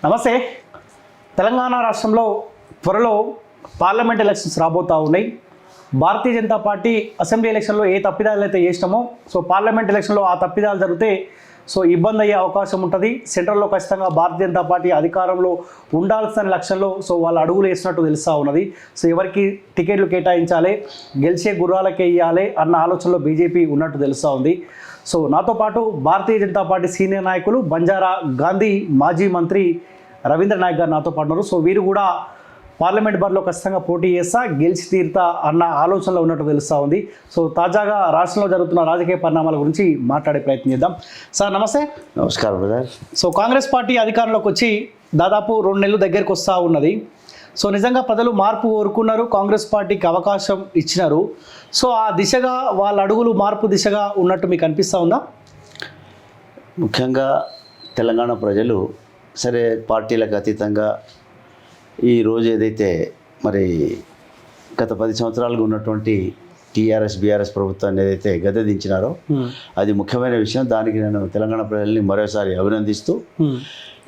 నమస్తే. తెలంగాణ రాష్ట్రంలో త్వరలో పార్లమెంట్ ఎలక్షన్స్ రాబోతూ ఉన్నాయి. భారతీయ జనతా పార్టీ అసెంబ్లీ ఎలక్షన్లో ఏ తప్పిదాలు అయితే చేసినామో పార్లమెంట్ ఎలక్షన్లో ఆ తప్పిదాలు జరిగితే ఇబ్బంది అయ్యే అవకాశం ఉంటుంది. సెంట్రల్లో ఖచ్చితంగా భారతీయ జనతా పార్టీ అధికారంలో ఉండాల్సిన లక్ష్యంలో వాళ్ళు అడుగులు వేసినట్టు తెలుస్తూ ఉన్నది. ఎవరికి టికెట్లు కేటాయించాలి, గెలిచే గుర్రాలకే ఇవ్వాలి అన్న ఆలోచనలో బీజేపీ ఉన్నట్టు తెలుస్తూ ఉంది. నాతో పాటు భారతీయ జనతా పార్టీ సీనియర్ నాయకులు బంజారా గాంధీ మాజీ మంత్రి రవీంద్ర నాయక్ గారు నాతో పాటు ఉన్నారు. వీరు కూడా పార్లమెంట్ బరిలో ఖచ్చితంగా పోటీ చేస్తా, గెలిచి తీరుతా అన్న ఆలోచనలో ఉన్నట్టు తెలుస్తూ ఉంది. తాజాగా రాష్ట్రంలో జరుగుతున్న రాజకీయ పరిణామాల గురించి మాట్లాడే ప్రయత్నం చేద్దాం. సార్ నమస్తే. నమస్కారం బ్రదర్. కాంగ్రెస్ పార్టీ అధికారంలోకి వచ్చి దాదాపు 2 నెలలు దగ్గరికి వస్తూ ఉన్నది. నిజంగా ప్రజలు మార్పు కోరుకున్నారు, కాంగ్రెస్ పార్టీకి అవకాశం ఇచ్చినారు. ఆ దిశగా వాళ్ళ అడుగులు మార్పు దిశగా ఉన్నట్టు మీకు అనిపిస్తూ ఉందా? ముఖ్యంగా తెలంగాణ ప్రజలు సరే పార్టీలకు అతీతంగా ఈరోజు ఏదైతే మరి గత 10 సంవత్సరాలుగా ఉన్నటువంటి టీఆర్ఎస్ బీఆర్ఎస్ ప్రభుత్వాన్ని ఏదైతే గద్దెదించినారో అది ముఖ్యమైన విషయం. దానికి నేను తెలంగాణ ప్రజల్ని మరోసారి అభినందిస్తూ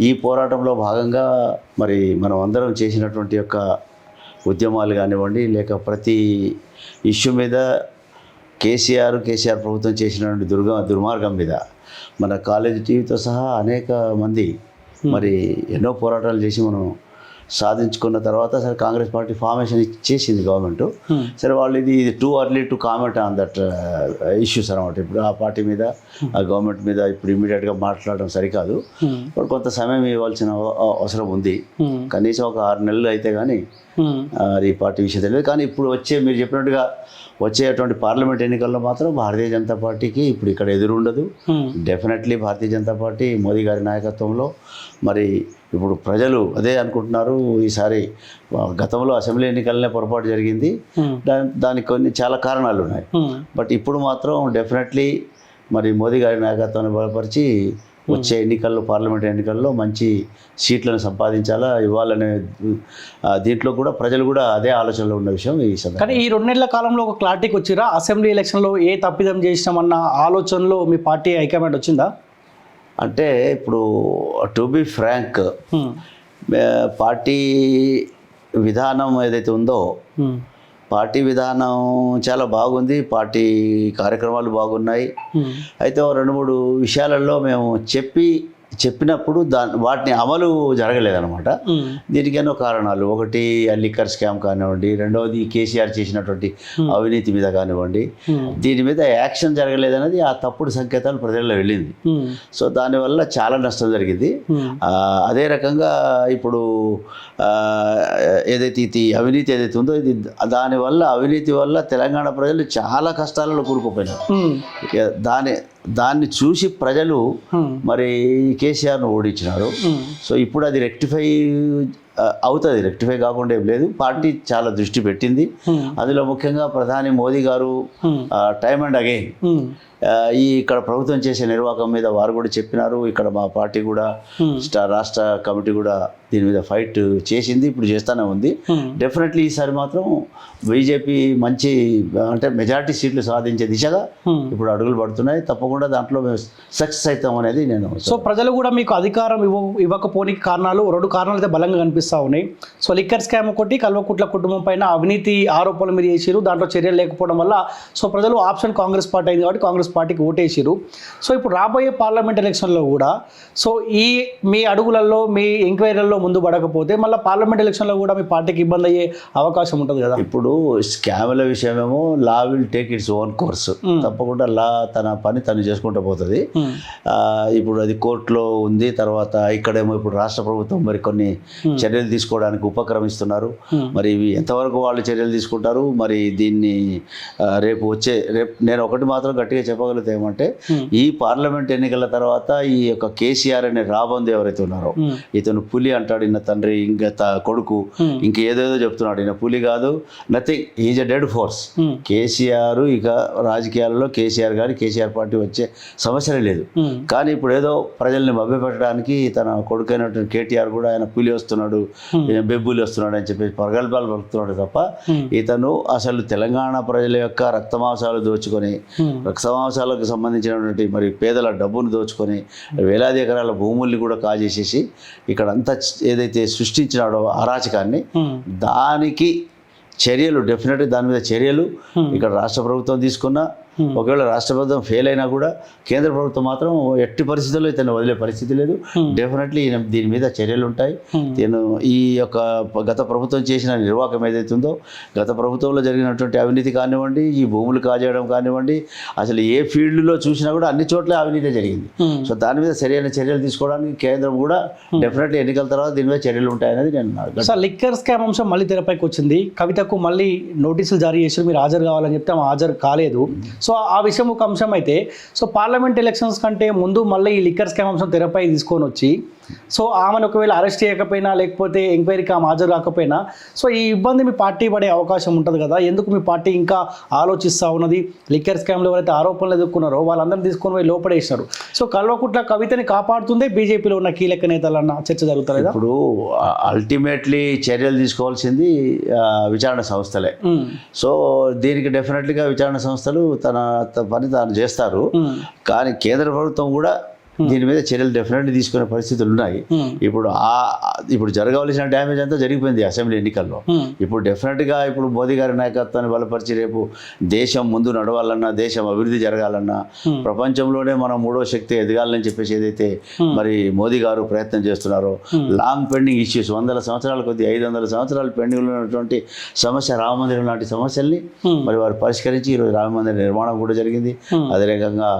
ఈ పోరాటంలో భాగంగా మరి మనం అందరం చేసినటువంటి యొక్క ఉద్యమాలు కానివ్వండి, లేక ప్రతి ఇష్యూ మీద కేసీఆర్ ప్రభుత్వం చేసినటువంటి దుర్మార్గం మీద మన కాలేజీ టీవీతో సహా అనేక మంది మరి ఎన్నో పోరాటాలు చేసి మనం సాధించుకున్న తర్వాత సరే కాంగ్రెస్ పార్టీ ఫార్మేషన్ చేసింది గవర్నమెంట్. సరే వాళ్ళు ఇది too early to comment on that issues అనమాట. ఇప్పుడు ఆ పార్టీ మీద ఆ గవర్నమెంట్ మీద ఇప్పుడు ఇమీడియట్గా మాట్లాడడం సరికాదు. ఇప్పుడు కొంత సమయం ఇవ్వాల్సిన అవసరం ఉంది. కనీసం ఒక 6 నెలలు అయితే కానీ ఈ పార్టీ విషయం తెలియదు. కానీ ఇప్పుడు మీరు చెప్పినట్టుగా వచ్చేటువంటి పార్లమెంట్ ఎన్నికల్లో మాత్రం భారతీయ జనతా పార్టీకి ఇప్పుడు ఇక్కడ ఎదురుండదు. డెఫినెట్లీ భారతీయ జనతా పార్టీ మోదీ గారి నాయకత్వంలో మరి ఇప్పుడు ప్రజలు అదే అనుకుంటున్నారు. ఈసారి గతంలో అసెంబ్లీ ఎన్నికలనే పొరపాటు జరిగింది, దానికి చాలా కారణాలు ఉన్నాయి. బట్ ఇప్పుడు మాత్రం డెఫినెట్లీ మరి మోదీ గారి నాయకత్వాన్ని బలపరిచి వచ్చే ఎన్నికల్లో పార్లమెంట్ ఎన్నికల్లో మంచి సీట్లను సంపాదించాలా ఇవ్వాలనే దీంట్లో కూడా ప్రజలు కూడా అదే ఆలోచనలో ఉన్న విషయం ఈ సందర్భంగా. కానీ ఈ 2 నెలల కాలంలో ఒక క్లారిటీకి వచ్చిరా? అసెంబ్లీ ఎలక్షన్లో ఏ తప్పిదం చేసినామన్న ఆలోచనలో మీ పార్టీ హైకమాండ్ వచ్చిందా? అంటే ఇప్పుడు టు బి ఫ్రాంక్ పార్టీ విధానం ఏదైతే ఉందో పార్టీ విధానం చాలా బాగుంది, పార్టీ కార్యక్రమాలు బాగున్నాయి. అయితే 2-3 విషయాలలో మేము చెప్పినప్పుడు వాటిని అమలు జరగలేదన్నమాట. దీనికి ఎన్నో కారణాలు. ఒకటి లిక్కర్ స్కామ్ కానివ్వండి, రెండవది కేసీఆర్ చేసినటువంటి అవినీతి మీద కానివ్వండి, దీని మీద యాక్షన్ జరగలేదనేది ఆ తప్పుడు సంకేతాలు ప్రజల్లో వెళ్ళింది. దానివల్ల చాలా నష్టం జరిగింది. అదే రకంగా ఇప్పుడు ఏదైతే ఇది అవినీతి ఏదైతే ఉందో ఇది అవినీతి వల్ల తెలంగాణ ప్రజలు చాలా కష్టాలలో కూరుకుపోయినారు. దాన్ని చూసి ప్రజలు మరి కేసీఆర్ను ఓడించినారు. ఇప్పుడు అది రెక్టిఫై అవుతుంది. రెక్టిఫై కాకుండా ఏం లేదు. పార్టీ చాలా దృష్టి పెట్టింది. అందులో ముఖ్యంగా ప్రధాని మోదీ గారు టైమ్ అండ్ అగైన్ ఇక్కడ ప్రభుత్వం చేసే నిర్వాహకం మీద వారు కూడా చెప్పినారు. ఇక్కడ మా పార్టీ కూడా రాష్ట్ర కమిటీ కూడా దీని మీద ఫైట్ చేసింది, ఇప్పుడు చేస్తూనే ఉంది. డెఫినెట్లీ ఈసారి మాత్రం బీజేపీ మంచి అంటే మెజారిటీ సీట్లు సాధించే దిశగా ఇప్పుడు అడుగులు పడుతున్నాయి. తప్పకుండా దాంట్లో మేము సక్సెస్ అవుతాం అనేది నేను. ప్రజలు కూడా మీకు అధికారం ఇవ్వకపోనికి కారణాలు 2 కారణాలు అయితే బలంగా కనిపిస్తూ ఉన్నాయి. లిక్కర్ స్కామ్ ఒకటి, కల్వకుట్ల కుటుంబం పైన అవినీతి ఆరోపణలు మీరు చేసిరు, దాంట్లో చర్యలు లేకపోవడం వల్ల ప్రజలు ఆప్షన్ కాంగ్రెస్ పార్టీ అయింది కాబట్టి కాంగ్రెస్ పార్టీకి ఓటేసిరు. ఇప్పుడు రాబోయే పార్లమెంట్ ఎలక్షన్లో కూడా ఈ మీ అడుగులలో మీ ఎంక్వైరీలలో ముందు పడకపోతే మళ్ళీ పార్లమెంట్ ఎలక్షన్లో కూడా మీ పార్టీకి ఇబ్బంది అయ్యే అవకాశం ఉంటుంది కదా. ఇప్పుడు స్కామ్ల విషయమేమో law will take its own course. తప్పకుండా లా తన పని తను చేసుకుంటూ పోతుంది. ఇప్పుడు అది కోర్టులో ఉంది. తర్వాత ఇక్కడేమో ఇప్పుడు రాష్ట్ర ప్రభుత్వం మరి కొన్ని చర్యలు తీసుకోవడానికి ఉపక్రమిస్తున్నారు. మరి ఇవి ఎంతవరకు వాళ్ళు చర్యలు తీసుకుంటారు మరి దీన్ని రేపు నేను ఒకటి మాత్రం గట్టిగా చెప్పగలుగుతా ఏమంటే ఈ పార్లమెంట్ ఎన్నికల తర్వాత ఈ యొక్క కేసీఆర్ అనే రాబందు ఎవరైతే ఉన్నారో ఇతను పులి అంటాడు, ఇన్న తండ్రి ఇంకా కొడుకు ఇంక ఏదేదో చెప్తున్నాడు. ఈయన పులి కాదు, nothing, is a dead force. KCR ఇక రాజకీయాలలో కేసీఆర్ పార్టీ వచ్చే సమస్యనే లేదు. కానీ ఇప్పుడు ఏదో ప్రజల్ని మభ్యపెట్టడానికి తన కొడుకైనటువంటి కేటీఆర్ కూడా ఆయన పులి వస్తున్నాడు, బెబ్బులు వస్తున్నాడు అని చెప్పేసి ప్రగల్భాలు పలుకుతున్నాడు తప్ప ఇతను అసలు తెలంగాణ ప్రజల యొక్క రక్తమాంసాలు దోచుకొని రక్తమాంసాలకు సంబంధించినటువంటి మరి పేదల డబ్బును దోచుకొని వేలాది ఎకరాల భూముల్ని కూడా కాజేసేసి ఇక్కడ అంతా ఏదైతే సృష్టించినాడో అరాచకాన్ని దానికి చర్యలు డెఫినెట్గా దాని మీద చర్యలు ఇక్కడ రాష్ట్ర ప్రభుత్వం తీసుకున్నా ఒకవేళ రాష్ట్ర ప్రభుత్వం ఫెయిల్ అయినా కూడా కేంద్ర ప్రభుత్వం మాత్రం ఎట్టి పరిస్థితుల్లో ఇతను వదిలే పరిస్థితి లేదు. డెఫినెట్లీ దీని మీద చర్యలు ఉంటాయి. నేను ఈ యొక్క గత ప్రభుత్వం చేసిన నిర్వాహకం ఏదైతుందో గత ప్రభుత్వంలో జరిగినటువంటి అవినీతి కానివ్వండి, ఈ భూములు కాజేయడం కానివ్వండి, అసలు ఏ ఫీల్డ్లో చూసినా కూడా అన్ని చోట్ల అవినీతి జరిగింది. సో దాని మీద సరైన చర్యలు తీసుకోవడానికి కేంద్రం కూడా డెఫినెట్లీ ఎన్నికల తర్వాత దీని మీద చర్యలు ఉంటాయనేది నేను. సార్, లిక్కర్ స్కామ్ అంశం మళ్ళీ తెరపైకి వచ్చింది. కవితకు మళ్ళీ నోటీసులు జారీ చేసి మీరు హాజరు కావాలని చెప్తే ఆమె హాజరు కాలేదు. సో ఆ విషయం ఒక అంశం అయితే, సో పార్లమెంట్ ఎలక్షన్స్ కంటే ముందు మళ్ళీ ఈ లిక్కర్ స్కామ్ అంశం తెరపై తీసుకొని వచ్చి సో ఆమెను ఒకవేళ అరెస్ట్ చేయకపోయినా లేకపోతే ఎంక్వైరీకి ఆమె హాజరు కాకపోయినా సో ఈ ఇబ్బంది మీ పార్టీ పడే అవకాశం ఉంటుంది కదా. ఎందుకు మీ పార్టీ ఇంకా ఆలోచిస్తూ ఉన్నది? లిక్కర్ స్కామ్లో ఎవరైతే ఆరోపణలు ఎదుర్కొన్నారో వాళ్ళందరినీ తీసుకొని పోయి లోపడేసినారు. సో కల్వకుట్ల కవితని కాపాడుతుందే బీజేపీలో ఉన్న కీలక నేతలన్న చర్చ జరుగుతుంది. ఇప్పుడు అల్టిమేట్లీ చర్యలు తీసుకోవాల్సింది విచారణ సంస్థలే. సో దీనికి డెఫినెట్లీగా విచారణ సంస్థలు తన పని తాను చేస్తారు. కానీ కేంద్ర ప్రభుత్వం కూడా దీని మీద చర్యలు డెఫినెట్లీ తీసుకునే పరిస్థితులు ఉన్నాయి. ఇప్పుడు జరగవలసిన డ్యామేజ్ అంతా జరిగిపోయింది అసెంబ్లీ ఎన్నికల్లో. ఇప్పుడు డెఫినెట్గా ఇప్పుడు మోదీ గారి నాయకత్వాన్ని బలపరిచి రేపు దేశం ముందు నడవాలన్నా, దేశం అభివృద్ధి జరగాలన్నా, ప్రపంచంలోనే మనం మూడో శక్తి ఎదగాలని చెప్పేసి ఏదైతే మరి మోదీ గారు ప్రయత్నం చేస్తున్నారో, లాంగ్ పెండింగ్ ఇష్యూస్ 100 సంవత్సరాల కొద్ది 500 సంవత్సరాలు పెండింగ్లో ఉన్నటువంటి సమస్య రామ మందిరం లాంటి సమస్యల్ని మరి వారు పరిష్కరించి ఈరోజు రామ మందిర నిర్మాణం కూడా జరిగింది. అదే రకంగా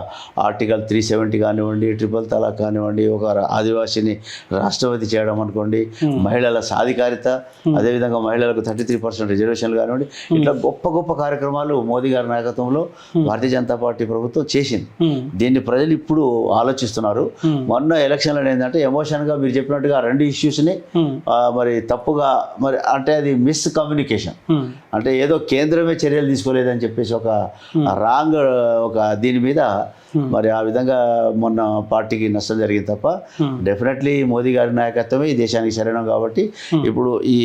ఆర్టికల్ 370 కానివ్వండి, ట్రిపుల్ తలాక్ కానివ్వండి, ఒక ఆదివాసిని రాష్ట్రపతి చేయడం అనుకోండి, మహిళల సాధికారిత, అదేవిధంగా మహిళలకు 33% రిజర్వేషన్లు కానివ్వండి, ఇట్లా గొప్ప గొప్ప కార్యక్రమాలు మోదీ గారి నాయకత్వంలో భారతీయ జనతా పార్టీ ప్రభుత్వం చేసింది. దీన్ని ప్రజలు ఇప్పుడు ఆలోచిస్తున్నారు. మొన్న ఎలక్షన్లో ఏంటంటే ఎమోషన్గా మీరు చెప్పినట్టుగా 2 ఇష్యూస్ని మరి తప్పుగా మరి అంటే అది మిస్ కమ్యూనికేషన్, అంటే ఏదో కేంద్రమే చర్యలు తీసుకోలేదని చెప్పేసి ఒక రాంగ్ ఒక దీని మీద మరి ఆ విధంగా మొన్న పార్టీకి నష్టం జరిగింది తప్ప డెఫినెట్లీ మోదీ గారి నాయకత్వమే ఈ దేశానికి శరణం. కాబట్టి ఇప్పుడు ఈ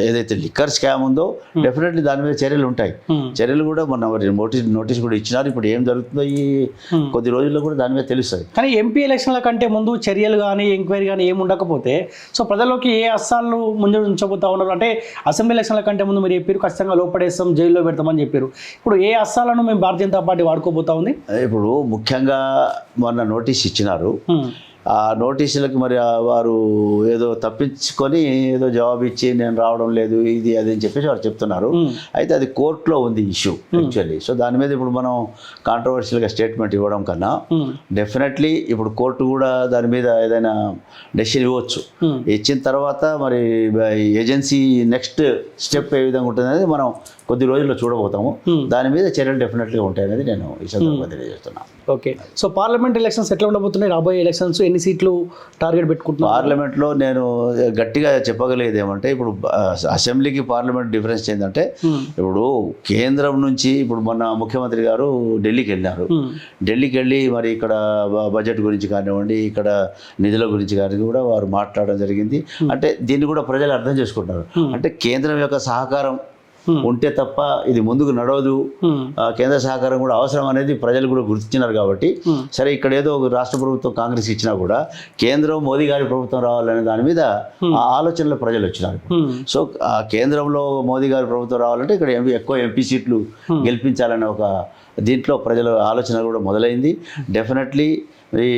ఏదైతే లిక్కర్ స్కామ్ ఉందో డెఫినెట్లీ దాని మీద చర్యలు ఉంటాయి. చర్యలు కూడా మొన్న మరి నోటీస్ కూడా ఇచ్చినారు. ఇప్పుడు ఏం జరుగుతుందో ఈ కొద్ది రోజుల్లో కూడా దాని మీద తెలుస్తుంది. కానీ ఎంపీ ఎలక్షన్ల కంటే ముందు చర్యలు కానీ ఎంక్వైరీ కానీ ఏమి ఉండకపోతే సో ప్రజల్లోకి ఏ అస్సాలను ముందు ఉంచబోతా ఉన్నారు? అంటే అసెంబ్లీ ఎలక్షన్ల కంటే ముందు మీరు చెప్పారు ఖచ్చితంగా లోపడేస్తాం, జైల్లో పెడతామని చెప్పారు. ఇప్పుడు ఏ అస్సాలను మేము భారతీయ జనతా పార్టీ వాడుకోబోతా ఉంది? ఇప్పుడు ముఖ్యంగా మొన్న నోటీస్ ఇచ్చినారు. ఆ నోటీసులకు మరి వారు ఏదో తప్పించుకొని ఏదో జవాబు ఇచ్చి నేను రావడం లేదు ఇది అది అని చెప్పేసి వారు చెప్తున్నారు. అయితే అది కోర్టులో ఉంది ఇష్యూ యాక్చువల్లీ. సో దాని మీద ఇప్పుడు మనం కాంట్రవర్షియల్గా స్టేట్మెంట్ ఇవ్వడం కన్నా డెఫినెట్లీ ఇప్పుడు కోర్టు కూడా దాని మీద ఏదైనా డెసిషన్ ఇవ్వచ్చు. ఇచ్చిన తర్వాత మరి ఏజెన్సీ నెక్స్ట్ స్టెప్ ఏ విధంగా ఉంటుంది అనేది మనం కొద్ది రోజుల్లో చూడబోతాము. దాని మీద చర్యలు డెఫినెట్గా ఉంటాయనేది నేను ఈ సందర్భంగా తెలియజేస్తున్నాను. ఓకే, సో పార్లమెంట్ ఎలక్షన్స్ ఎట్లా ఉండబోతున్నాయి? రాబోయే ఎలక్షన్స్ ఎన్ని సీట్లు టార్గెట్ పెట్టుకుంటున్నారు? పార్లమెంట్లో నేను గట్టిగా చెప్పగలిగేది ఏమంటే ఇప్పుడు అసెంబ్లీకి పార్లమెంట్ డిఫరెన్స్ ఏంటంటే ఇప్పుడు కేంద్రం నుంచి ఇప్పుడు మొన్న ముఖ్యమంత్రి గారు ఢిల్లీకి వెళ్ళినారు. ఢిల్లీకి వెళ్ళి మరి ఇక్కడ బడ్జెట్ గురించి కానివ్వండి, ఇక్కడ నిధుల గురించి కానీ కూడా వారు మాట్లాడడం జరిగింది. అంటే దీన్ని కూడా ప్రజలు అర్థం చేసుకుంటున్నారు. అంటే కేంద్రం యొక్క సహకారం ఉంటే తప్ప ఇది ముందుకు నడవదు, కేంద్ర సహకారం కూడా అవసరం అనేది ప్రజలు కూడా గుర్తించినారు. కాబట్టి సరే ఇక్కడ ఏదో రాష్ట్ర ప్రభుత్వం కాంగ్రెస్ ఇచ్చినా కూడా కేంద్రం మోదీ గారి ప్రభుత్వం రావాలనే దాని మీద ఆ ఆలోచనలో ప్రజలు వచ్చినారు. సో కేంద్రంలో మోదీ గారి ప్రభుత్వం రావాలంటే ఇక్కడ ఎక్కువ ఎంపీ సీట్లు గెలిపించాలనే ఒక దీంట్లో ప్రజల ఆలోచన కూడా మొదలైంది. డెఫినెట్లీ ఈ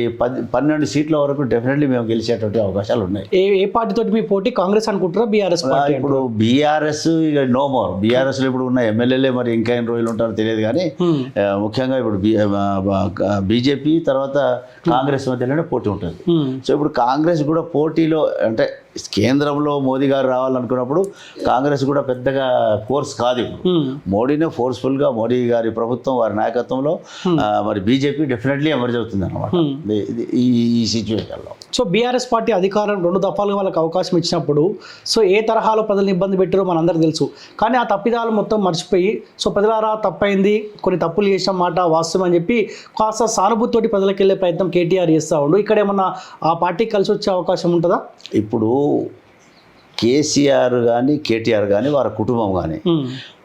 12 సీట్ల వరకు డెఫినెట్లీ మేము గెలిచేటువంటి అవకాశాలు ఉన్నాయి. ఏ పార్టీతో మీ పోటీ? కాంగ్రెస్ అనుకుంటారా బీఆర్ఎస్? ఇప్పుడు బీఆర్ఎస్ ఇక నో మోర్. బీఆర్ఎస్లో ఇప్పుడు ఉన్న ఎమ్మెల్యేలే మరి ఇంకా ఎన్ని రోజులు ఉంటారో తెలియదు. కానీ ముఖ్యంగా ఇప్పుడు బీజేపీ తర్వాత కాంగ్రెస్ మధ్యలోనే పోటీ ఉంటుంది. సో ఇప్పుడు కాంగ్రెస్ కూడా పోటీలో అంటే కేంద్రంలో మోదీ గారు రావాలనుకున్నప్పుడు కాంగ్రెస్ కూడా పెద్దగా ఫోర్స్ కాదు. ఇప్పుడు మోడీనే ఫోర్స్ఫుల్గా మోడీ గారి ప్రభుత్వం వారి నాయకత్వంలో మరి బీజేపీ డెఫినెట్లీ ఎమర్జ్ అవుతుంది అన్నమాట ఈ సిచ్యువేషన్లో. సో బీఆర్ఎస్ పార్టీ అధికారం 2 దఫాలుగా వాళ్ళకి అవకాశం ఇచ్చినప్పుడు సో ఏ తరహాలో ప్రజలను ఇబ్బంది పెట్టారో మనందరికీ తెలుసు. కానీ ఆ తప్పిదాలు మొత్తం మర్చిపోయి సో ప్రజలారా తప్పైంది, కొన్ని తప్పులు చేసిన మాట వాస్తవం అని చెప్పి కాస్త సానుభూతితోటి ప్రజలకు వెళ్ళే ప్రయత్నం కేటీఆర్ చేస్తూ ఉండు. ఇక్కడ ఏమన్నా ఆ పార్టీకి కలిసి వచ్చే అవకాశం ఉంటుందా? ఇప్పుడు కేసీఆర్ కానీ కేటీఆర్ కానీ వారి కుటుంబం కానీ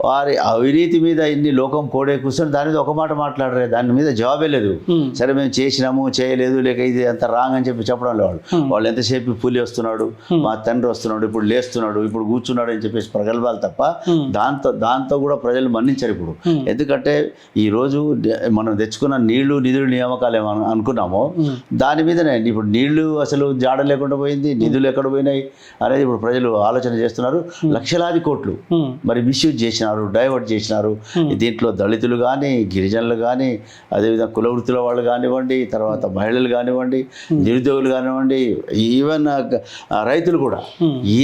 వారి అవినీతి మీద ఇన్ని లోకం కోడే కూర్చొని దాని మీద ఒక మాట మాట్లాడరే, దాని మీద జవాబే లేదు. సరే మేము చేసినాము చేయలేదు లేక ఇది అంత రాంగ్ అని చెప్పడం లేదు. వాళ్ళు ఎంతసేపు పులి వస్తున్నాడు, మా తండ్రి వస్తున్నాడు, ఇప్పుడు లేస్తున్నాడు, ఇప్పుడు కూర్చున్నాడు అని చెప్పేసి ప్రగల్భాలు తప్ప దాంతో కూడా ప్రజలు మన్నించారు ఇప్పుడు. ఎందుకంటే ఈరోజు మనం తెచ్చుకున్న నీళ్లు నిధులు నియామకాలు ఏమో అనుకున్నామో దాని మీదనే ఇప్పుడు నీళ్లు అసలు జాడ లేకుండా పోయింది, నిధులు ఎక్కడ పోయినాయి అనేది ఇప్పుడు ప్రజలు ఆలోచన చేస్తున్నారు. లక్షలాది కోట్లు మరి మిస్యూజ్ చేసినారు, డైవర్ట్ చేసినారు. దీంట్లో దళితులు కానీ గిరిజనులు కానీ అదేవిధంగా కుల వృత్తుల వాళ్ళు కానివ్వండి, తర్వాత మహిళలు కానివ్వండి, నిరుద్యోగులు కానివ్వండి, ఈవెన్ రైతులు కూడా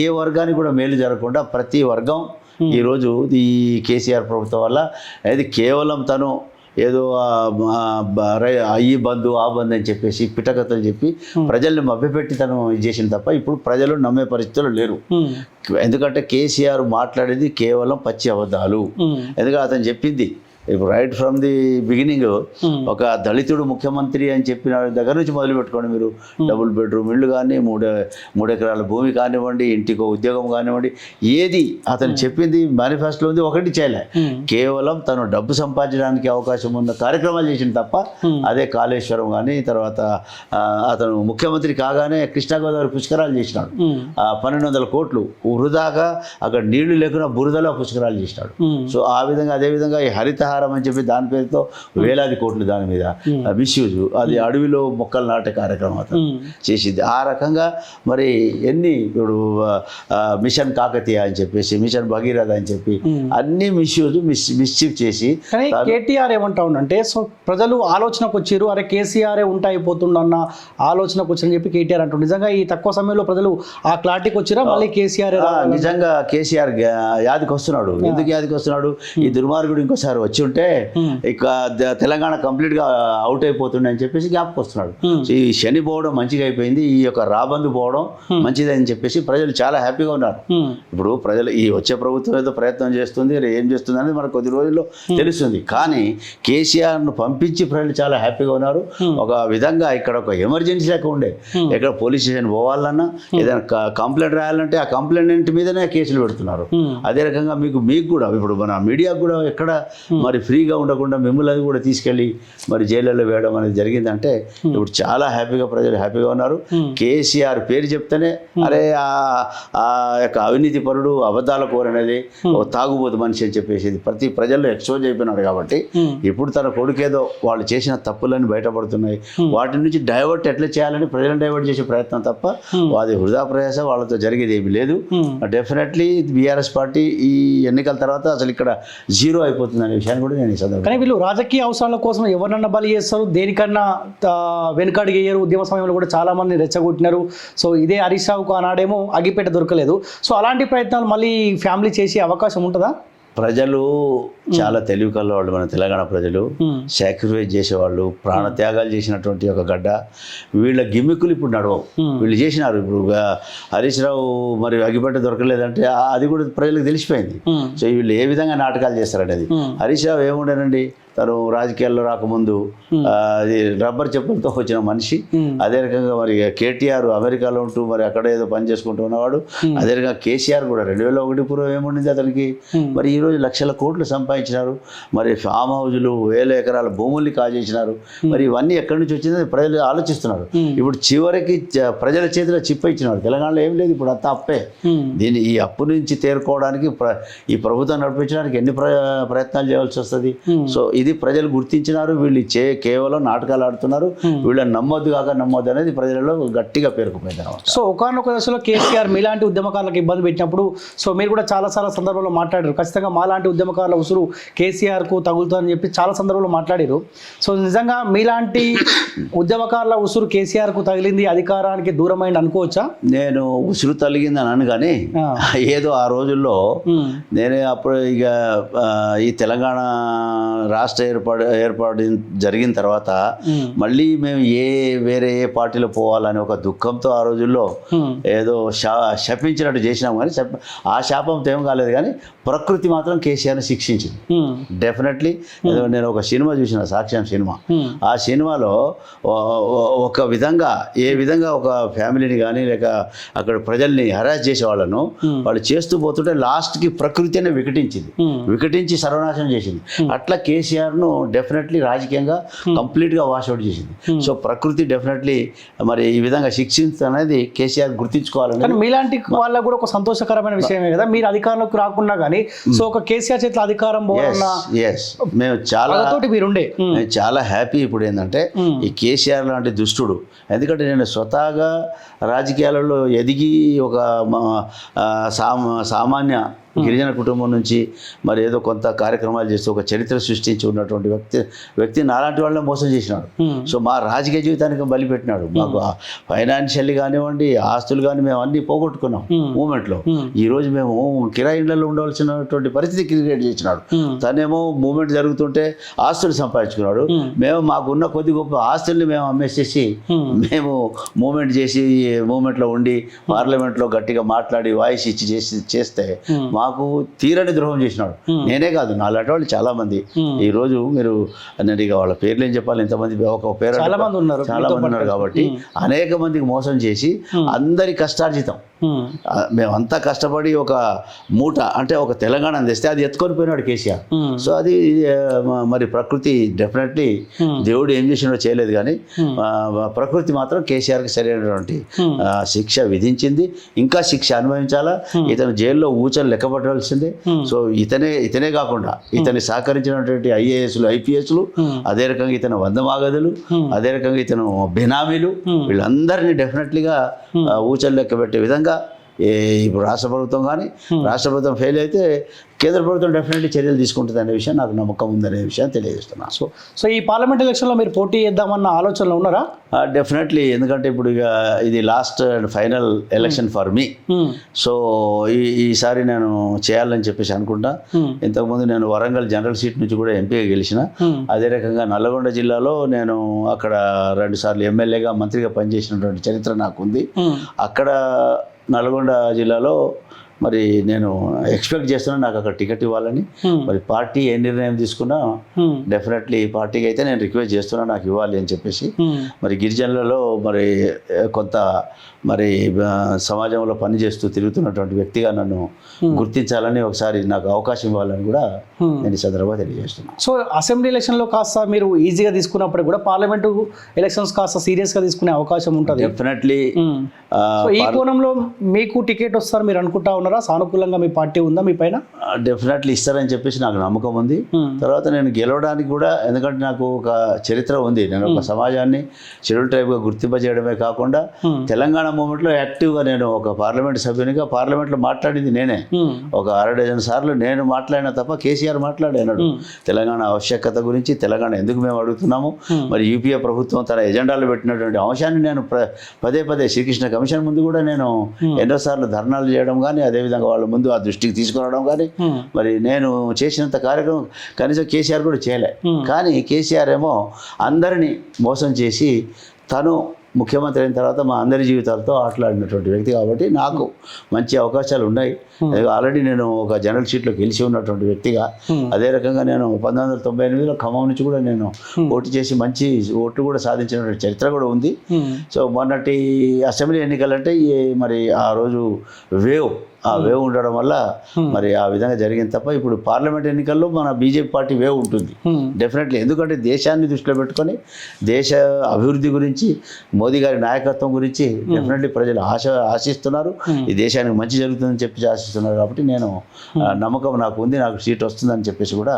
ఏ వర్గానికి కూడా మేలు జరగకుండా ప్రతి వర్గం ఈరోజు ఈ కేసీఆర్ ప్రభుత్వం వల్ల అది కేవలం తను ఏదో ఈ బంధు ఆ బంధు అని చెప్పేసి పిటకథలు చెప్పి ప్రజల్ని మభ్యపెట్టి తను చేసిన తప్ప ఇప్పుడు ప్రజలు నమ్మే పరిస్థితులు లేరు. ఎందుకంటే కేసీఆర్ మాట్లాడేది కేవలం పచ్చి అబద్ధాలు. ఎందుకంటే అతను చెప్పింది ఇప్పుడు రైట్ ఫ్రమ్ ది బిగినింగ్ ఒక దళితుడు ముఖ్యమంత్రి అని చెప్పిన దగ్గర నుంచి మొదలు పెట్టుకోండి మీరు. డబుల్ బెడ్రూమ్ ఇళ్ళు కానీ, మూడు ఎకరాల భూమి కానివ్వండి, ఇంటికో ఉద్యోగం కానివ్వండి, ఏది అతను చెప్పింది మేనిఫెస్టోలో ఉంది ఒకటి చేయలే. కేవలం తను డబ్బు సంపాదించడానికి అవకాశం ఉన్న కార్యక్రమాలు చేసిన తప్ప అదే కాళేశ్వరం కానీ, తర్వాత అతను ముఖ్యమంత్రి కాగానే కృష్ణా గోదావరి పుష్కరాలు చేసినాడు. 1200 కోట్లు వృధాగా అక్కడ నీళ్లు లేకుండా బురదలో పుష్కరాలు చేసినాడు. సో ఆ విధంగా అదేవిధంగా ఈ హరితహారం అని చెప్పి దాని పేరుతో వేలాది కోట్లు దాని మీద మిస్యూజ్, అది అడవిలో మొక్కలు నాటే కార్యక్రమం అతను చేసింది. ఆ రకంగా మరి ఎన్ని ఇప్పుడు మిషన్ కాకతీయ అని చెప్పేసి, మిషన్ భగీరథ అని చెప్పి అన్ని మిస్యూజ్ మిస్చీఫ్ చేసి. కానీ కేటీఆర్ ఏమంటా ఉండంటే, సో ప్రజలు ఆలోచనకు వచ్చారు, అరే కేసీఆర్ ఉంటా అయిపోతుండన్న ఆలోచనకు వచ్చారని చెప్పి కేటీఆర్ అంటారు. నిజంగా ఈ తక్కువ సమయంలో ప్రజలు ఆ క్లారిటీకి వచ్చారా మళ్ళీ కేసీఆర్ నిజంగా కేసీఆర్ యాదికి వస్తున్నాడు. ఎందుకు యాదికి వస్తున్నాడు? ఈ దుర్మార్గుడు ఇంకోసారి వచ్చి ఉంటే ఇక తెలంగాణ కంప్లీట్ గా అవుట్ అయిపోతుండే అని చెప్పేసి జ్ఞాపకం వస్తున్నాడు. ఈ శని పోవడం మంచిగా అయిపోయింది, ఈ యొక్క రాబందు పోవడం మంచిదని చెప్పేసి ప్రజలు చాలా హ్యాపీగా ఉన్నారు. ఇప్పుడు ప్రజలు ఈ వచ్చే ప్రభుత్వం ఏదో ప్రయత్నం చేస్తుంది, ఏం చేస్తుంది అనేది మనకు కొద్ది రోజుల్లో తెలుస్తుంది. కానీ కేసీఆర్ను పంపించి ప్రజలు చాలా హ్యాపీగా ఉన్నారు. ఒక విధంగా ఇక్కడ ఒక ఎమర్జెన్సీ లెక్క ఉండే, ఎక్కడ పోలీస్ స్టేషన్ పోవాలన్నా ఏదైనా కంప్లైంట్ రాయాలంటే ఆ కంప్లైంట్ మీదనే కేసులు పెడుతున్నారు. అదే రకంగా మీకు కూడా ఇప్పుడు మన మీడియాకు కూడా ఎక్కడ మరి ఫ్రీగా ఉండకుండా మిమ్మల్ని అది కూడా తీసుకెళ్ళి మరి జైళ్ళలో వేయడం అనేది జరిగిందంటే ఇప్పుడు చాలా హ్యాపీగా ప్రజలు హ్యాపీగా ఉన్నారు. కేసీఆర్ పేరు చెప్తేనే అరే ఆ యొక్క అవినీతి పరుడు, అబద్ధాల కోరనేది, తాగుబోతు మనిషి అని చెప్పేసి ప్రతి ప్రజల్లో ఎక్స్పోజ్ అయిపోయినాడు. కాబట్టి ఇప్పుడు తన కొడుకేదో వాళ్ళు చేసిన తప్పులన్నీ బయటపడుతున్నాయి. వాటి నుంచి డైవర్ట్ ఎట్లా చేయాలని ప్రజలను డైవర్ట్ చేసే ప్రయత్నం తప్ప అది వృధా ప్రయాస వాళ్ళతో జరిగేది ఏమీ లేదు. డెఫినెట్లీ బీఆర్ఎస్ పార్టీ ఈ ఎన్నికల తర్వాత అసలు ఇక్కడ జీరో అయిపోతుంది అనే విషయాన్ని కూడా నేను ఈ సందర్భంగా. కానీ వీళ్ళు రాజకీయ అవసరాల కోసం ఎవరినన్నా బలి చేస్తారు, దేనికన్నా వెనుకాడికి వేయరు. ఉద్యమ సమయంలో కూడా చాలా మంది రెచ్చగొట్టినారు. సో ఇదే హరీష్ రావుకు ఆనాడేమో అగిపెట్ట దొరకలేదు. సో అలాంటి ప్రయత్నాలు మళ్ళీ ఫ్యామిలీ చేసే అవకాశం ఉంటుందా? ప్రజలు చాలా తెలివి కల వాళ్ళు, మన తెలంగాణ ప్రజలు సాక్రిఫైస్ చేసేవాళ్ళు, ప్రాణత్యాగాలు చేసినటువంటి ఒక గడ్డ. వీళ్ళ గిమ్మిక్కులు ఇప్పుడు నడవవు. వీళ్ళు చేసినారు. ఇప్పుడు హరీష్ రావు మరి అగిపెట్ట దొరకలేదంటే అది కూడా ప్రజలకు తెలిసిపోయింది. సో వీళ్ళు ఏ విధంగా నాటకాలు చేస్తారనేది. హరీష్ రావు ఏముండేనండి, తను రాజకీయాల్లో రాకముందు అది రబ్బర్ చెప్పులతో వచ్చిన మనిషి. అదే రకంగా మరి కేటీఆర్ అమెరికాలో ఉంటూ మరి అక్కడ ఏదో పని చేసుకుంటూ ఉన్నవాడు. అదే రకంగా కేసీఆర్ కూడా 2001 పూర్వం ఏముండింది అతనికి, మరి ఈరోజు లక్షల కోట్లు సంపాదించినారు. మరి ఫామ్ హౌజులు, 1000 ఎకరాల భూముల్ని కాజేసినారు. మరి ఇవన్నీ ఎక్కడి నుంచి వచ్చిందని ప్రజలు ఆలోచిస్తున్నారు. ఇప్పుడు చివరికి ప్రజల చేతిలో చిప్ప ఇచ్చినారు. తెలంగాణలో ఏం లేదు, ఇప్పుడు అంతా అప్పే. దీన్ని ఈ అప్పు నుంచి తేరుకోవడానికి ఈ ప్రభుత్వం నడిపించడానికి ఎన్ని ప్రయత్నాలు చేయాల్సి వస్తుంది. సో ఇది ప్రజలు గుర్తించినారు. వీళ్ళు కేవలం నాటకాలు ఆడుతున్నారు, వీళ్ళని నమ్మొద్దు కాక నమ్మొద్దు అనేది ప్రజలలో గట్టిగా పేరుకుపోయింది అనమాట. సో ఒకనొక దశలో కేసీఆర్ మీలాంటి ఉద్యమకారులకు ఇబ్బంది పెట్టినప్పుడు సో మీరు కూడా చాలా సందర్భాల్లో మాట్లాడారు, ఖచ్చితంగా మాలాంటి ఉద్యమకారుల ఉసురు కేసీఆర్కు తగులుతుందని చెప్పి చాలా సందర్భాల్లో మాట్లాడారు. సో నిజంగా మీలాంటి ఉద్యమకారుల ఉసురు కేసీఆర్కు తగిలింది, అధికారానికి దూరమైంది అనుకోవచ్చా? నేను ఉసురు తగిలింది అని కానీ ఏదో ఆ రోజుల్లో నేనే అప్పుడు ఇక ఈ తెలంగాణ రాష్ట్ర రాష్ట్ర ఏర్పాటు జరిగిన తర్వాత మళ్ళీ మేము వేరే ఏ పార్టీలో పోవాలని ఒక దుఃఖంతో ఆ రోజుల్లో ఏదో శపించినట్టు చేసినాం కానీ ఆ శాపంతో ఏం కాలేదు కానీ ప్రకృతి మాత్రం కేసీఆర్ని శిక్షించింది. డెఫినెట్లీ నేను ఒక సినిమా చూసిన, సాక్ష్యం సినిమా. ఆ సినిమాలో ఒక విధంగా ఏ విధంగా ఒక ఫ్యామిలీని కానీ లేక అక్కడ ప్రజల్ని హరాస్ చేసే వాళ్ళను వాళ్ళు చేస్తూ పోతుంటే లాస్ట్కి ప్రకృతి అనే వికటించి సర్వనాశనం చేసింది. అట్లా కేసీఆర్ను డెఫినెట్లీ రాజకీయంగా కంప్లీట్గా వాషౌట్ చేసింది. సో ప్రకృతి డెఫినెట్లీ మరి ఈ విధంగా శిక్షించనేది కేసీఆర్ గుర్తించుకోవాలని. మీలాంటి వాళ్ళకు కూడా ఒక సంతోషకరమైన విషయమే కదా, మీరు అధికారంలోకి రాకుండా కానీ సో ఒక కేసీఆర్ చేతిలో అధికారం మేము చాలా హ్యాపీ. ఇప్పుడు ఏంటంటే ఈ కేసీఆర్ లాంటి దుష్టుడు, ఎందుకంటే నేను స్వతహాగా రాజకీయాలలో ఎదిగి ఒక సామాన్య గిరిజన కుటుంబం నుంచి మరి ఏదో కొంత కార్యక్రమాలు చేస్తూ ఒక చరిత్ర సృష్టించి ఉన్నటువంటి వ్యక్తి నాలాంటి వాళ్ళని మోసం చేసినాడు. సో మా రాజకీయ జీవితానికి బలిపెట్టినాడు. మాకు ఫైనాన్షియల్లీ కానివ్వండి, ఆస్తులు కానీ మేము అన్నీ పోగొట్టుకున్నాం మూమెంట్లో. ఈరోజు మేము కిరాయి ఇళ్లలో ఉండవలసినటువంటి పరిస్థితి క్రియేట్ చేసినాడు. తనేమో మూమెంట్ జరుగుతుంటే ఆస్తులు సంపాదించుకున్నాడు. మేము మాకున్న కొద్ది గొప్ప ఆస్తుల్ని మేము అమ్మేసేసి మేము మూమెంట్ చేసి మూమెంట్లో ఉండి పార్లమెంట్లో గట్టిగా మాట్లాడి వాయిస్ ఇచ్చి చేస్తే మాకు తీరని ద్రోహం చేసినాడు. నేనే కాదు, నాలాంటి వాళ్ళు చాలా మంది. ఈ రోజు మీరు అన్నది వాళ్ళ పేర్లు ఏం చెప్పాలి, ఇంతమంది ఒక పేరు చాలా మంది ఉన్నారు కాబట్టి అనేక మందికి మోసం చేసి అందరి కష్టార్జితం మేమంతా కష్టపడి ఒక మూట అంటే ఒక తెలంగాణ తెస్తే అది ఎత్తుకొని పోయినాడు కేసీఆర్. సో అది మరి ప్రకృతి డెఫినెట్లీ దేవుడు ఏం చేసినాడో చేయలేదు కానీ ప్రకృతి మాత్రం కేసీఆర్కి సరైనటువంటి శిక్ష విధించింది. ఇంకా శిక్ష అనుభవించాలా, ఇతను జైల్లో ఊచలు లెక్కపట్టవలసిందే. సో ఇతనే కాకుండా ఇతని సహకరించినటువంటి ఐఏఎస్లు ఐపీఎస్లు, అదే రకంగా ఇతను వందమాగదులు, అదే రకంగా ఇతను బినామీలు, వీళ్ళందరినీ డెఫినెట్లీగా ఊచలు లెక్క పెట్టే విధంగా ఇప్పుడు రాష్ట్ర ప్రభుత్వం కానీ రాష్ట్ర ప్రభుత్వం ఫెయిల్ అయితే కేంద్ర ప్రభుత్వం డెఫినెట్లీ చర్యలు తీసుకుంటుంది అనే విషయం నాకు నమ్మకం ఉందనే విషయం తెలియజేస్తున్నాను. సో ఈ పార్లమెంట్ ఎలక్షన్లో మీరు పోటీ చేద్దామన్న ఆలోచనలో ఉన్నారా? డెఫినెట్లీ, ఎందుకంటే ఇప్పుడు ఇక ఇది last and final election for me. So ఈసారి నేను చేయాలని చెప్పేసి అనుకుంటా. ఇంతకుముందు నేను వరంగల్ జనరల్ సీట్ నుంచి కూడా ఎంపీగా గెలిచిన. అదే రకంగా నల్లగొండ జిల్లాలో నేను అక్కడ 2 సార్లు ఎమ్మెల్యేగా మంత్రిగా పనిచేసినటువంటి చరిత్ర నాకు ఉంది. అక్కడ నల్గొండ జిల్లాలో మరి నేను ఎక్స్పెక్ట్ చేస్తున్నాను నాకు అక్కడ టికెట్ ఇవ్వాలని. మరి పార్టీ ఏ నిర్ణయం తీసుకున్నా డెఫినెట్లీ పార్టీకి అయితే నేను రిక్వెస్ట్ చేస్తున్నాను నాకు ఇవ్వాలి అని చెప్పేసి. మరి గిరిజనులలో మరి కొంత మరి సమాజంలో పనిచేస్తూ తిరుగుతున్నటువంటి వ్యక్తిగా నన్ను గుర్తించాలని ఒకసారి నాకు అవకాశం ఇవ్వాలని కూడా నేను ఈ సందర్భంగా తెలియజేస్తున్నాను. సో అసెంబ్లీ ఎలక్షన్లో కాస్త మీరు ఈజీగా తీసుకున్నప్పుడు కూడా పార్లమెంటు ఎలక్షన్స్ కాస్త సీరియస్గా తీసుకునే అవకాశం ఉంటుంది డెఫినెట్లీ. ఈ కోణంలో మీకు టికెట్ వస్తారు మీరు అనుకుంటా ఉన్నారా? సానుకూలంగా మీ పార్టీ ఉందా మీ పైన? డెఫినెట్లీ ఇస్తారని చెప్పేసి నాకు నమ్మకం ఉంది. తర్వాత నేను గెలవడానికి కూడా, ఎందుకంటే నాకు ఒక చరిత్ర ఉంది. నేను ఒక సమాజాన్ని షెడ్యూల్ ట్రైబ్గా గుర్తింపజేయడమే కాకుండా తెలంగాణ మూమెంట్లో యాక్టివ్గా నేను ఒక పార్లమెంట్ సభ్యునిగా పార్లమెంట్లో మాట్లాడింది నేనే. ఒక 6 సార్లు నేను మాట్లాడినా తప్ప కేసీఆర్ మాట్లాడాడు తెలంగాణ ఆవశ్యకత గురించి, తెలంగాణ ఎందుకు మేము అడుగుతున్నాము, మరి యూపీఏ ప్రభుత్వం తన ఎజెండాలో పెట్టినటువంటి అంశాన్ని నేను పదే శ్రీకృష్ణ కమిషన్ ముందు కూడా నేను ఎన్నోసార్లు ధర్నాలు చేయడం కానీ, అదేవిధంగా వాళ్ళ ముందు ఆ దృష్టికి తీసుకురావడం కానీ, మరి నేను చేసినంత కార్యక్రమం కనీసం కేసీఆర్ కూడా చేయలే. కానీ కేసీఆర్ ఏమో అందరినీ మోసం చేసి తను ముఖ్యమంత్రి అయిన తర్వాత మా అందరి జీవితాలతో ఆటలాడినటువంటి వ్యక్తి కాబట్టి నాకు మంచి అవకాశాలు ఉన్నాయి. ఆల్రెడీ నేను ఒక జనరల్ సీట్లో గెలిచి ఉన్నటువంటి వ్యక్తిగా, అదే రకంగా నేను 1998లో ఖమ్మం నుంచి కూడా నేను పోటీ చేసి మంచి ఓట్లు కూడా సాధించినటువంటి చరిత్ర కూడా ఉంది. సో మొన్నటి అసెంబ్లీ ఎన్నికలంటే మరి ఆ రోజు ఆ వేవ్ ఉండడం వల్ల మరి ఆ విధంగా జరిగింది తప్ప ఇప్పుడు పార్లమెంట్ ఎన్నికల్లో మన బీజేపీ పార్టీ వేవ్ ఉంటుంది డెఫినెట్లీ. ఎందుకంటే దేశాన్ని దృష్టిలో పెట్టుకొని దేశ అభివృద్ధి గురించి, మోదీ గారి నాయకత్వం గురించి డెఫినెట్లీ ప్రజలు ఆశిస్తున్నారు. ఈ దేశానికి మంచి జరుగుతుందని చెప్పి ఆశిస్తున్నారు. కాబట్టి నేను నమ్మకం నాకు ఉంది, నాకు సీట్ వస్తుందని చెప్పేసి కూడా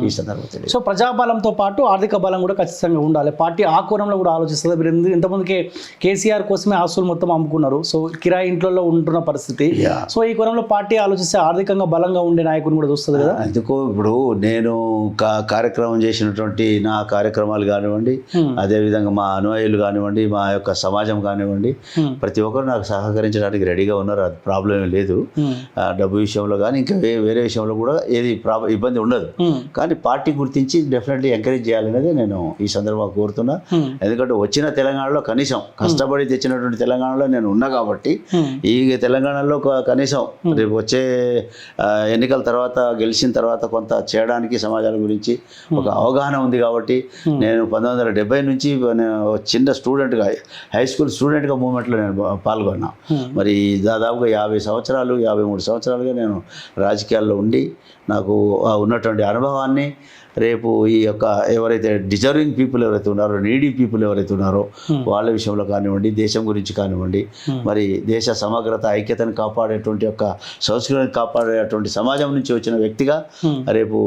ఈ సందర్భంగా. సో ప్రజాబలంతో పాటు ఆర్థిక బలం కూడా ఖచ్చితంగా ఉండాలి. పార్టీ ఆ కోణంలో కూడా ఆలోచిస్తుంది. మీరు ఇంతమందికి కేసీఆర్ కోసమే ఆస్తులు మొత్తం అమ్ముకున్నారు. సో కిరాయి ఇంట్లో ఉంటున్న పరిస్థితి. సో ఈ కోణంలో పార్టీ ఆలోచిస్తే ఆర్థికంగా బలంగా ఉండే నాయకుని కూడా చూస్తుంది కదా. అందుకు ఇప్పుడు నేను కార్యక్రమం చేసినటువంటి నా కార్యక్రమాలు కానివ్వండి, అదేవిధంగా మా అనుయాయులు కానివ్వండి, మా యొక్క సమాజం కానివ్వండి, ప్రతి ఒక్కరు నాకు సహకరించడానికి రెడీగా ఉన్నారు. అది ప్రాబ్లం ఏం లేదు. డబ్బు విషయంలో కానీ ఇంకా వేరే విషయంలో కూడా ఏది ఇబ్బంది ఉండదు. కానీ పార్టీ గుర్తించి డెఫినెట్లీ ఎంకరేజ్ చేయాలనేది నేను ఈ సందర్భంగా కోరుతున్నా. ఎందుకంటే వచ్చిన తెలంగాణలో కనీసం కష్టపడి తెచ్చినటువంటి తెలంగాణలో నేను ఉన్నా కాబట్టి ఈ తెలంగాణలో కనీసం రేపు వచ్చే ఎన్నికల తర్వాత గెలిచిన తర్వాత కొంత చేయడానికి సమాజాల గురించి ఒక అవగాహన ఉంది కాబట్టి నేను 1970 నుంచి చిన్న స్టూడెంట్గా హై స్కూల్ స్టూడెంట్గా మూవ్మెంట్లో నేను పాల్గొన్నా. మరి దాదాపుగా 50 సంవత్సరాలు 53 సంవత్సరాలుగా నేను రాజకీయాల్లో ఉండి నాకు ఉన్నటువంటి అనుభవాన్ని రేపు ఈ యొక్క ఎవరైతే డిజర్వింగ్ పీపుల్ ఎవరైతే ఉన్నారో, నీడీ పీపుల్ ఎవరైతే ఉన్నారో వాళ్ళ విషయంలో కానివ్వండి, దేశం గురించి కానివ్వండి, మరి దేశ సమగ్రత ఐక్యతను కాపాడేటువంటి యొక్క సంస్కృతిని కాపాడేటువంటి సమాజం నుంచి వచ్చిన వ్యక్తిగా రేపు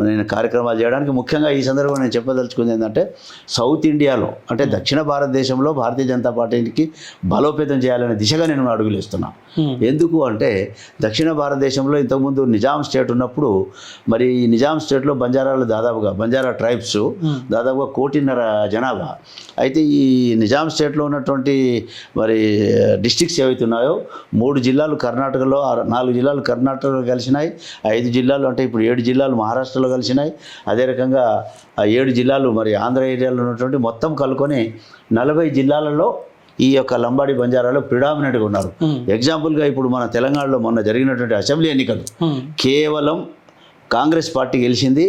నేను కార్యక్రమాలు చేయడానికి ముఖ్యంగా ఈ సందర్భంగా నేను చెప్పదలుచుకుంది ఏంటంటే సౌత్ ఇండియాలో అంటే దక్షిణ భారతదేశంలో భారతీయ జనతా పార్టీకి బలోపేతం చేయాలనే దిశగా నేను అడుగులేస్తున్నా. ఎందుకు అంటే దక్షిణ భారతదేశంలో ఇంతకుముందు నిజాం స్టేట్ ఉన్నప్పుడు మరి ఈ నిజాం స్టేట్లో బంజారా ట్రైబ్స్ దాదాపుగా 1.5 జనాభా. అయితే ఈ నిజాం స్టేట్లో ఉన్నటువంటి మరి డిస్ట్రిక్ట్స్ ఏవైతే ఉన్నాయో 3 జిల్లాలు కర్ణాటకలో, 4 జిల్లాలు కర్ణాటకలో కలిసినాయి, 5 జిల్లాలు అంటే ఇప్పుడు 7 జిల్లాలు మహారాష్ట్రలో కలిసినాయి. అదే రకంగా 7 జిల్లాలు మరి ఆంధ్ర ఏరియాలో ఉన్నటువంటి మొత్తం కలుకొని 40 జిల్లాలలో ఈ యొక్క లంబాడి బంజారాలో ప్రిడామినెంట్గా ఉన్నారు. ఎగ్జాంపుల్గా ఇప్పుడు మన తెలంగాణలో మొన్న జరిగినటువంటి అసెంబ్లీ ఎన్నికలు కేవలం కాంగ్రెస్ పార్టీ గెలిచింది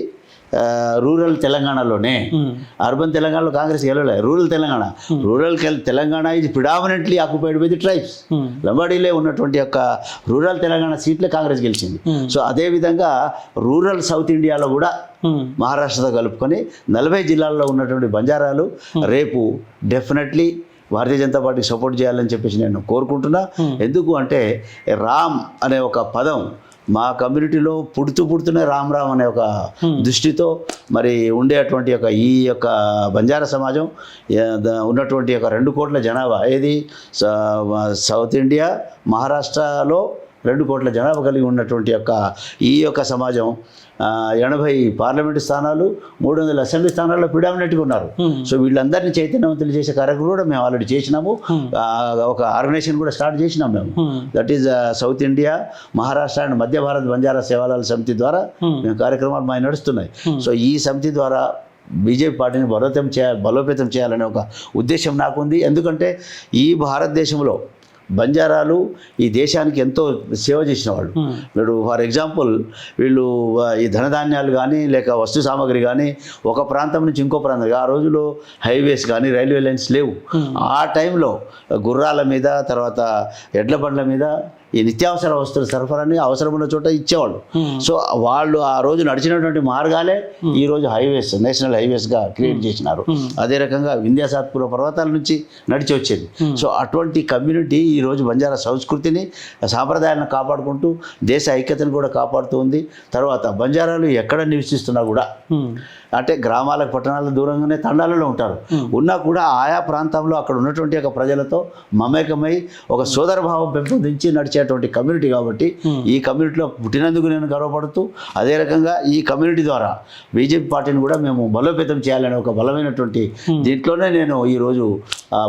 రూరల్ తెలంగాణలోనే. అర్బన్ తెలంగాణలో కాంగ్రెస్ గెలవలే. రూరల్ తెలంగాణ ఇది predominantly occupied by the tribes. లంబాడీలే ఉన్నటువంటి యొక్క రూరల్ తెలంగాణ సీట్లే కాంగ్రెస్ గెలిచింది. సో అదేవిధంగా రూరల్ సౌత్ ఇండియాలో కూడా మహారాష్ట్రతో కలుపుకొని 40 జిల్లాల్లో ఉన్నటువంటి బంజారాలు రేపు డెఫినెట్లీ భారతీయ జనతా పార్టీకి సపోర్ట్ చేయాలని చెప్పేసి నేను కోరుకుంటున్నా. ఎందుకు అంటే రామ్ అనే ఒక పదం మా కమ్యూనిటీలో పుడుతూనే రామ్ అనే ఒక దృష్టితో మరి ఉండేటువంటి ఈ యొక్క బంజారా సమాజం ఉన్నటువంటి యొక్క 2 కోట్ల జనాభా ఏది సౌత్ ఇండియా మహారాష్ట్రలో 2 కోట్ల జనాభా కలిగి ఉన్నటువంటి ఈ యొక్క సమాజం 80 పార్లమెంటు స్థానాలు, 300 అసెంబ్లీ స్థానాల్లో ప్రిడామినెంట్గా ఉన్నారు. సో వీళ్ళందరినీ చైతన్యవంతులు చేసే కార్యక్రమం కూడా మేము ఆల్రెడీ చేసినాము. ఒక ఆర్గనైజేషన్ కూడా స్టార్ట్ చేసినాం మేము. That is south India Maharashtra and మధ్య భారత్ బంజారా సేవాలాల సమితి ద్వారా మేము కార్యక్రమాలు మా నడుస్తున్నాయి. సో ఈ సమితి ద్వారా బీజేపీ పార్టీని బలోపేతం చేయాలనే ఒక ఉద్దేశం నాకుంది. ఎందుకంటే ఈ భారతదేశంలో బంజారాలు ఈ దేశానికి ఎంతో సేవ చేసిన వాళ్ళు. వీడు ఫర్ ఎగ్జాంపుల్ వీళ్ళు ఈ ధనధాన్యాలు కానీ లేక వస్తు సామాగ్రి కానీ ఒక ప్రాంతం నుంచి ఇంకో ప్రాంతం, ఆ రోజుల్లో హైవేస్ కానీ రైల్వే లైన్స్ లేవు. ఆ టైంలో గుర్రాల మీద తర్వాత ఎడ్ల బండ్ల మీద ఈ నిత్యావసర వస్తువుల సరఫరాని అవసరం ఉన్న చోట ఇచ్చేవాళ్ళు. సో వాళ్ళు ఆ రోజు నడిచినటువంటి మార్గాలే ఈరోజు హైవేస్, నేషనల్ హైవేస్గా క్రియేట్ చేసినారు. అదే రకంగా వింధ్య సాత్పుర పర్వతాల నుంచి నడిచి వచ్చేది. సో అటువంటి కమ్యూనిటీ ఈరోజు బంజారా సంస్కృతిని సాంప్రదాయాలను కాపాడుకుంటూ దేశ ఐక్యతను కూడా కాపాడుతూ ఉంది. తర్వాత బంజారాలు ఎక్కడ నివసిస్తున్నా కూడా అంటే గ్రామాలకు పట్టణాలకు దూరంగానే తండాలలో ఉంటారు. ఉన్నా కూడా ఆయా ప్రాంతంలో అక్కడ ఉన్నటువంటి ఒక ప్రజలతో మమేకమై ఒక సోదరభావం పెంపొందించి నడిచేటువంటి కమ్యూనిటీ కాబట్టి ఈ కమ్యూనిటీలో పుట్టినందుకు నేను గర్వపడుతూ అదే రకంగా ఈ కమ్యూనిటీ ద్వారా బీజేపీ పార్టీని కూడా మేము బలోపేతం చేయాలనే ఒక బలమైనటువంటి దీంట్లోనే నేను ఈరోజు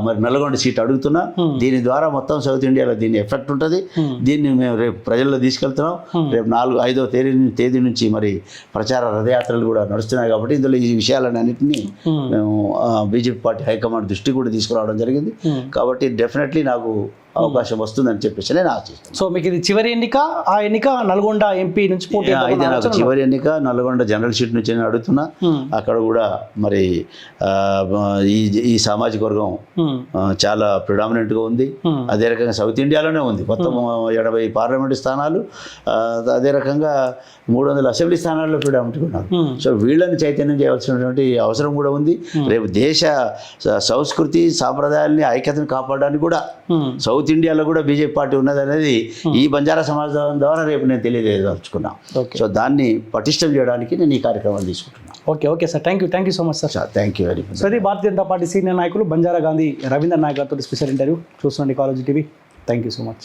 మరి నల్గొండ సీట్ అడుగుతున్నా. దీని ద్వారా మొత్తం సౌత్ ఇండియాలో దీని ఎఫెక్ట్ ఉంటుంది. దీన్ని మేము రేపు ప్రజల్లో తీసుకెళ్తున్నాం. రేపు 5వ తేదీ నుంచి మరి ప్రచార రథయాత్రలు కూడా నడుస్తున్నాయి కాబట్టి ఇందులో ఈ విషయాలన్నింటినీ మేము బీజేపీ పార్టీ హైకమాండ్ దృష్టి కూడా తీసుకురావడం జరిగింది. కాబట్టి డెఫినెట్లీ నాకు అవకాశం వస్తుందని చెప్పేసి నేను ఆశిస్తాను. సో మీకు ఇది చివరి ఎన్నిక? ఆ ఎన్నిక నల్గొండ ఎంపీ నుంచి పోటీ అయితే నాకు చివరి ఎన్నిక నల్గొండ జనరల్ సీట్ నుంచి నేను అడుగుతున్నా. అక్కడ కూడా మరి ఈ సామాజిక వర్గం చాలా ప్రిడామినెంట్గా ఉంది. అదే రకంగా సౌత్ ఇండియాలోనే ఉంది. మొత్తం 80 పార్లమెంటు స్థానాలు, అదే రకంగా 300 అసెంబ్లీ స్థానాల్లో ప్రిడామినెంట్గా ఉన్నారు. సో వీళ్ళని చైతన్యం చేయవలసినటువంటి అవసరం కూడా ఉంది. రేపు దేశ సంస్కృతి సాంప్రదాయాల్ని ఐక్యతను కాపాడడానికి కూడా సౌత్ ఇండియాలో కూడా బీజేపీ పార్టీ ఉన్నది అనేది ఈ బంజారా సమాజం ద్వారా రేపు నేను తెలియజేయదలుచుకున్నా. సో దాన్ని పటిష్టం చేయడానికి నేను ఈ కార్యక్రమాలు తీసుకుంటున్నాను. Okay sir, thank you so much sir. Thank you very much. So ఇది భారతీయ జనతా పార్టీ సీనియర్ నాయకులు బంజారా గాంధీ రవీంద్ర నాయక్ గారితో స్పెషల్ ఇంటర్వ్యూ చూస్తుండండి college TV. Thank you so much.